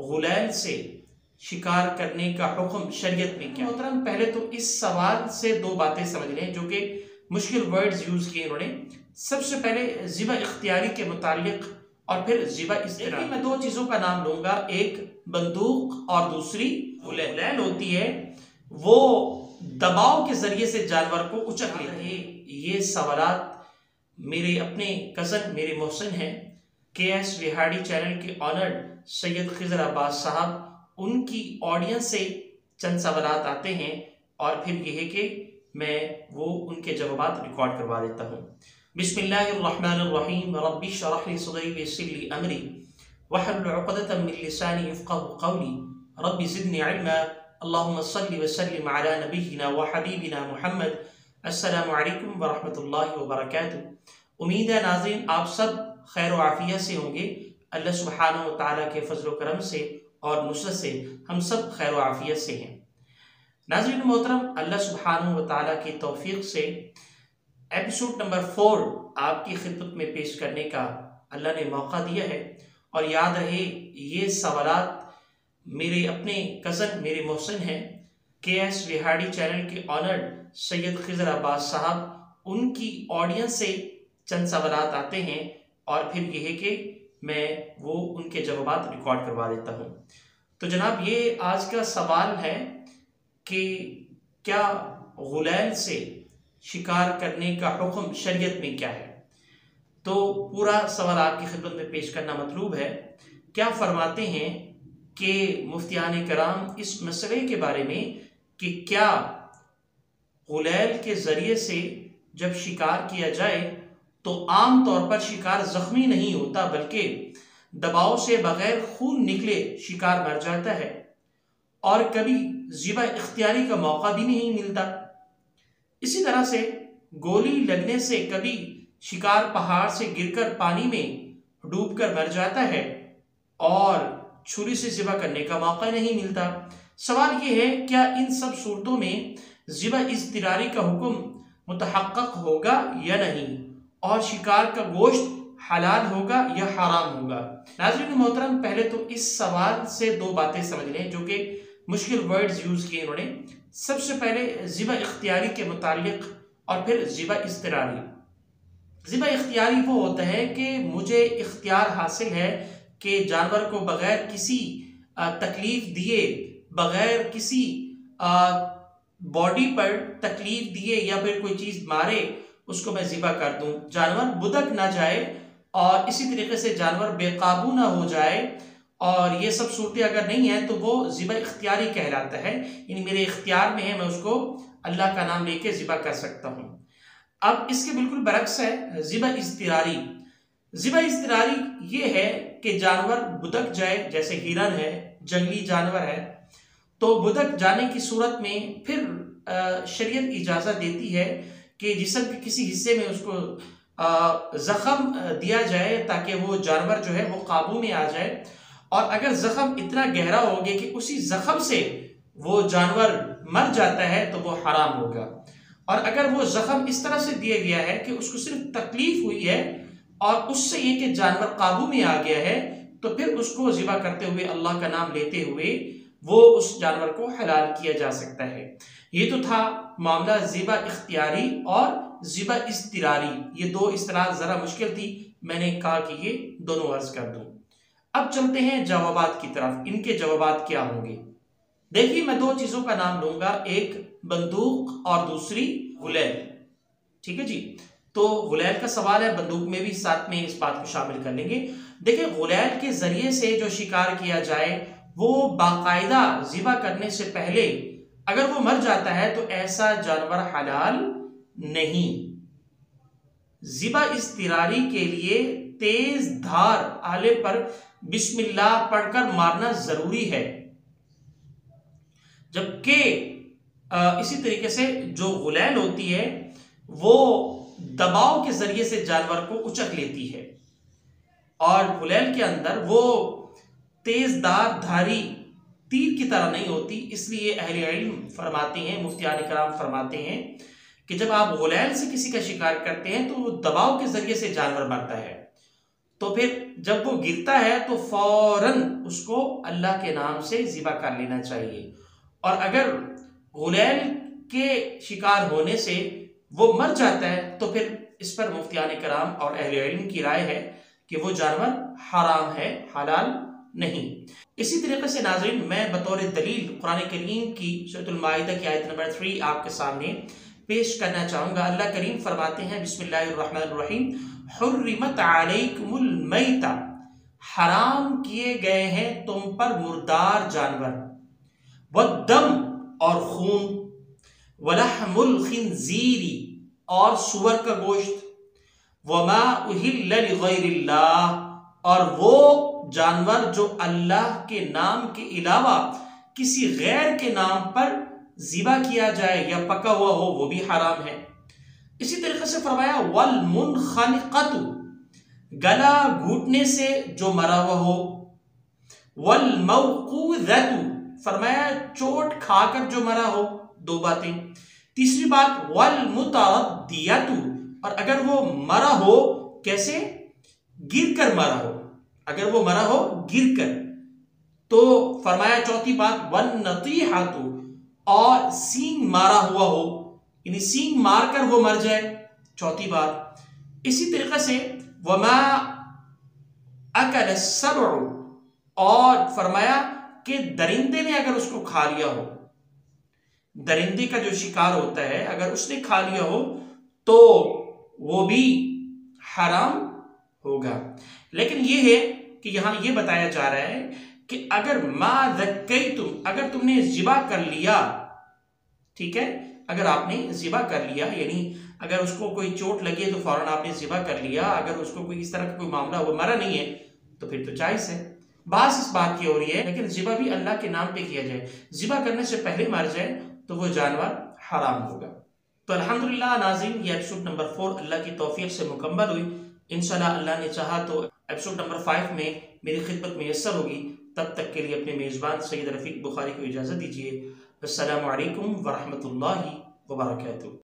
غلیل سے شکار کرنے کا حکم شریعت میں کیا؟ محترم پہلے تو اس سوال سے دو باتیں سمجھ لیں جو کہ مشکل ورڈز یوز کیے انہوں نے۔ سب سے پہلے ذبح اختیاری کے متعلق اور پھر ذبح اضطراری۔ میں دو چیزوں کا نام لوں گا، ایک بندوق اور دوسری غلیل۔ غلیل ہوتی ہے وہ دباؤ کے ذریعے سے جانور کو اچک لیتی ہے۔ یہ سوالات میرے اپنے کزن میرے محسن ہیں، KS وہاڑی چینل کے آنرڈ سید خضر عباس صاحب، ان کی آڈینس سے چند سوالات آتے ہیں اور پھر یہ ہے کہ میں وہ ان کے جوابات ریکارڈ کروا دیتا ہوں۔ بسم اللہ الرحمن الرحیم، رب اشرح لی صدری ویسر لی امری واحلل عقدۃ من لسانی یفقهوا قولی رب زدنی علما اللہم صل وسلم علی نبینا وحبیبنا محمد۔ السلام علیکم ورحمۃ اللہ وبرکاتہ۔ امید ہے ناظرین آپ سب خیر و عافیت سے ہوں گے۔ اللہ سبحانہ و تعالیٰ کے فضل و کرم سے اور نصرت سے ہم سب خیر و عافیت سے ہیں۔ ناظرین محترم، اللہ سبحانہ و تعالیٰ کی توفیق سے ایپیسوڈ نمبر 4 آپ کی خدمت میں پیش کرنے کا اللہ نے موقع دیا ہے، اور یاد رہے یہ سوالات میرے اپنے کزن میرے محسن ہیں، KS وہاڑی چینل کے آنرڈ سید خضر عباس صاحب، ان کی آڈینس سے چند سوالات آتے ہیں اور پھر یہ ہے کہ میں وہ ان کے جوابات ریکارڈ کروا دیتا ہوں۔ تو جناب یہ آج کا سوال ہے کہ کیا غلیل سے شکار کرنے کا حکم شریعت میں کیا ہے؟ تو پورا سوال آپ کی خدمت میں پیش کرنا مطلوب ہے۔ کیا فرماتے ہیں کہ مفتیان کرام اس مسئلے کے بارے میں کہ کیا غلیل کے ذریعے سے جب شکار کیا جائے تو عام طور پر شکار زخمی نہیں ہوتا بلکہ دباؤ سے بغیر خون نکلے شکار مر جاتا ہے، اور کبھی ذبح اختیاری کا موقع بھی نہیں ملتا۔ اسی طرح سے گولی لگنے سے کبھی شکار پہاڑ سے گر کر پانی میں ڈوب کر مر جاتا ہے اور چھری سے ذبح کرنے کا موقع نہیں ملتا۔ سوال یہ ہے کیا ان سب صورتوں میں ذبح اضطراری کا حکم متحقق ہوگا یا نہیں، اور شکار کا گوشت حلال ہوگا یا حرام ہوگا؟ ناظرین محترم پہلے تو اس سوال سے دو باتیں سمجھ لیں جو کہ مشکل ورڈز یوز کیے انہوں نے۔ سب سے پہلے ذبح اختیاری کے متعلق اور پھر ذبح اضطراری۔ ذبح اختیاری وہ ہوتا ہے کہ مجھے اختیار حاصل ہے کہ جانور کو بغیر کسی تکلیف دیے، بغیر کسی باڈی پر تکلیف دیے یا پھر کوئی چیز مارے اس کو میں ذبح کر دوں، جانور بدک نہ جائے اور اسی طریقے سے جانور بے قابو نہ ہو جائے، اور یہ سب صورتیں اگر نہیں ہیں تو وہ ذبح اختیاری کہلاتا ہے، یعنی میرے اختیار میں ہے، میں اس کو اللہ کا نام لے کے ذبح کر سکتا ہوں۔ اب اس کے بالکل برعکس ہے ذبح اضطراری۔ ذبح اضطراری یہ ہے کہ جانور بدک جائے، جیسے ہرن ہے، جنگلی جانور ہے، تو بدک جانے کی صورت میں پھر شریعت اجازت دیتی ہے کہ جسم کے کسی حصے میں اس کو زخم دیا جائے تاکہ وہ جانور جو ہے وہ قابو میں آ جائے، اور اگر زخم اتنا گہرا ہو گیا کہ اسی زخم سے وہ جانور مر جاتا ہے تو وہ حرام ہوگا، اور اگر وہ زخم اس طرح سے دیا گیا ہے کہ اس کو صرف تکلیف ہوئی ہے اور اس سے یہ کہ جانور قابو میں آ گیا ہے، تو پھر اس کو ذبح کرتے ہوئے اللہ کا نام لیتے ہوئے وہ اس جانور کو حلال کیا جا سکتا ہے۔ یہ تو تھا معاملہ ذبح اختیاری اور ذبح اضطراری۔ یہ دو اصطلاح ذرا مشکل تھی، میں نے کہا کہ یہ دونوں عرض کر دوں۔ اب چلتے ہیں جوابات کی طرف، ان کے جوابات کیا ہوں گے؟ دیکھیے میں دو چیزوں کا نام لوں گا، ایک بندوق اور دوسری غلیل۔ ٹھیک ہے جی، تو غلیل کا سوال ہے، بندوق میں بھی ساتھ میں اس بات کو شامل کر لیں گے۔ دیکھیں غلیل کے ذریعے سے جو شکار کیا جائے وہ باقاعدہ ذبح کرنے سے پہلے اگر وہ مر جاتا ہے تو ایسا جانور حلال نہیں۔ ذبح اضطراری کے لیے تیز دھار آلے پر بسم اللہ پڑھ کر مارنا ضروری ہے، جبکہ اسی طریقے سے جو غلیل ہوتی ہے وہ دباؤ کے ذریعے سے جانور کو اچک لیتی ہے، اور غلیل کے اندر وہ تیز دھاری تیر کی طرح نہیں ہوتی، اس لیے اہل علم فرماتے ہیں، مفتیان کرام فرماتے ہیں کہ جب آپ غلیل سے کسی کا شکار کرتے ہیں تو وہ دباؤ کے ذریعے سے جانور مرتا ہے، تو پھر جب وہ گرتا ہے تو فوراً اس کو اللہ کے نام سے ذبح کر لینا چاہیے. اور اگر غلیل کے شکار ہونے سے وہ مر جاتا ہے تو پھر اس پر مفتیان کرام اور اہل علم کی رائے ہے کہ وہ جانور حرام ہے، حلال نہیں. اسی طریقے سے ناظرین میں بطور دلیل قرآن کریم کی سورۃ المائدہ کی آیت نمبر 3 آپ کے سامنے پیش کرنا چاہوں گا. اللہ کریم فرماتے ہیں بسم اللہ الرحمن الرحیم حرمت علیکم المیتہ، حرام کیے گئے ہیں تم پر مردار جانور، والدم اور خون، ولحم الخنزیر اور سور کا گوشت، وما اہل لغیر اللہ اور وہ جانور جو اللہ کے نام کے علاوہ کسی غیر کے نام پر ذبح کیا جائے یا پکا ہوا ہو وہ بھی حرام ہے. اسی طریقے سے فرمایا والمنخنقۃ، گلا گھوٹنے سے جو مرا ہوا ہو، والموقوذۃ، فرمایا چوٹ کھا کر جو مرا ہو. دو باتیں. تیسری بات والمتردیۃ، اور اگر وہ مرا ہو کیسے؟ گر کر مرا ہو، اگر وہ مرا ہو گر کر. تو فرمایا چوتھی بات والنطیحۃ، اور سینگ مارا ہوا ہو، یعنی سینگ مار کر وہ مر جائے، چوتھی بات. اسی طریقے سے وما اکل السبع، اور فرمایا کہ درندے نے اگر اس کو کھا لیا ہو، درندے کا جو شکار ہوتا ہے اگر اس نے کھا لیا ہو تو وہ بھی حرام ہوگا. لیکن یہ ہے کہ یہاں یہ بتایا جا رہا ہے کہ اگر ما ذکیتم، اگر تم نے ذبح کر لیا، ٹھیک ہے، اگر آپ نے ذبح کر لیا، یعنی اگر اس کو کوئی چوٹ لگی ہے تو فوراً آپ نے ذبح کر لیا، اگر اس کو کوئی اس طرح کا کوئی معاملہ وہ مرا نہیں ہے تو پھر تو جائز ہے. بات اس بات کی ہو رہی ہے لیکن ذبح بھی اللہ کے نام پہ کیا جائے، ذبح کرنے سے پہلے مر جائے تو وہ جانور حرام ہوگا. تو الحمدللہ ناظرین یہ ایپیسوڈ نمبر 4 اللہ کی توفیق سے مکمل ہوئی. انشاءاللہ اللہ نے چاہا تو ایپیسوڈ نمبر 5 میں میری خدمت میسر ہوگی. تب تک کے لیے اپنے میزبان سید رفیق بخاری کو اجازت دیجیے. السلام علیکم ورحمۃ اللہ وبرکاتہ.